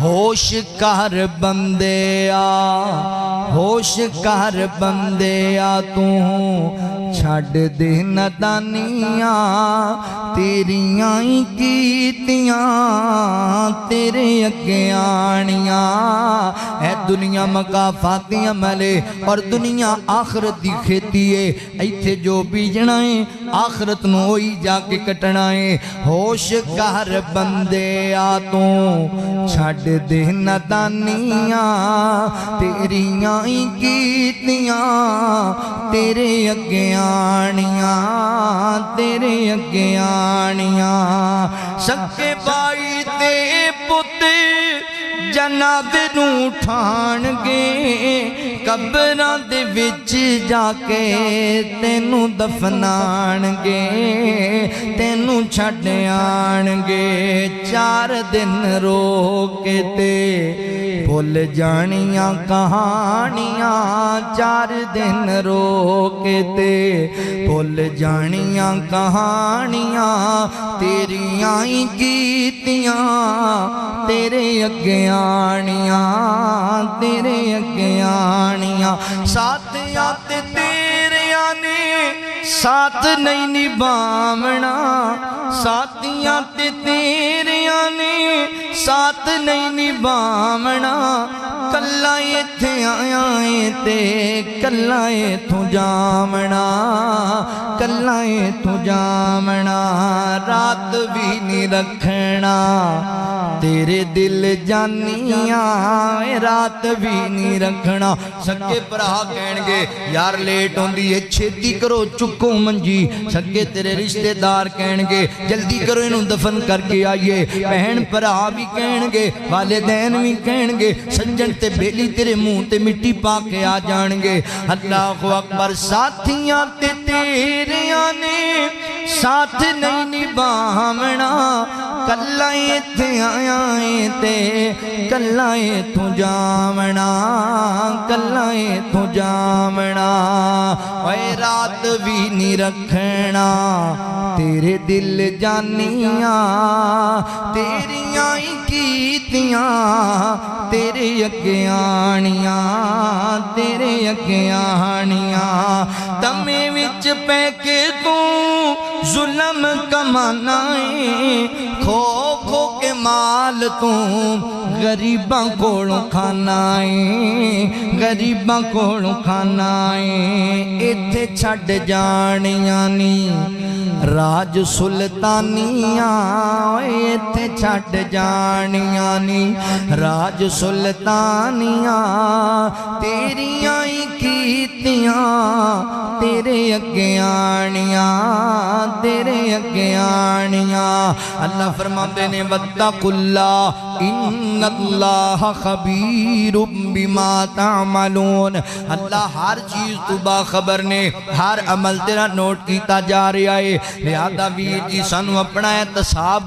होश कर बंदेया, होश कर बंदेया, तू छड़ दे नदानियां, तेरियां ही कीतियां तेरे अगे आनियां। है दुनिया मकाफातियां मले और दुनिया आखरत की खेती है। इत्थे जो बीजना है आखरत नूं होई जाके कटना है। होश कर बंदेया, तू छड़ दे नदानियां, तेरियां ही कीतियां तेरे अगे आनियां, तेरे अगे आनियां। सके भाई ते पुत जनाब नूं उठाणगे, कब्रां दे विच जाके तेनू दफनाणगे, तेनू छड्ड आणगे। 4 दिन रो के ते भुल जानियां कहानियां, 4 दिन रो के ते भुल जानियां कहानियां तेरियां ही कीतियां तेरे अगे आनियां, तेरे अगे आनियां। साथियां ते तेरियां ने साथ नहीं निभावना, साथियां ते तेरियां ने साथ नहीं निभावना। कल्ला इत्थे आया है ते कल्ला इत्थों जावना, कल्ला इत्थों जावना। रात भी नहीं रखना तेरे दिल जानिया, रात भी नहीं रखना। सके भरा कहणगे यार लेट होंदी है, छेती करो चुको मंजी। सके तेरे रिश्तेदार कहणगे जल्दी करो इनू दफन करके आइए। भैन भरा भी कहणगे, वालिदैन भी कहणगे, सज्जन ते बेली तेरे मुंह ते मिट्टी पा के आ जाणगे। अल्लाहु अकबर। साथियां ते तेरियां ने साथ नहीं निभावना, कल्ला इत्थे आया है ते कल्ला इत्थों जावना, कल्ला इत्थों जावना। ओए रात भी नहीं रखना तेरे दिल जानियां, तेरियां ही कीतियां तेरे अगे आनियां, तेरे अगे आनियां। दमे विच पै के तू जुल्म कमाना है, खो खो के माल तू गरीबां कोलों खाना है, गरीबां कोलों खाना है। इत्थे छड्ड जानियां नी राज सुल्तानियां, इत्थे छड्ड जानियां नी राज सुल्तानियां तेरियां ही कीतियां तेरे अगे आनियां, तेरे अगे आनियां। अल्लाह फरमाते ने वत्तकुल्ला इन्नल्लाह खबीरुम बिमा तामलून। अल्लाह हर चीज तो बाखबर ने, हर अमल तेरा नोट किया जा रहा है। लिहाजा वीर जी सानू अपना एहतसाब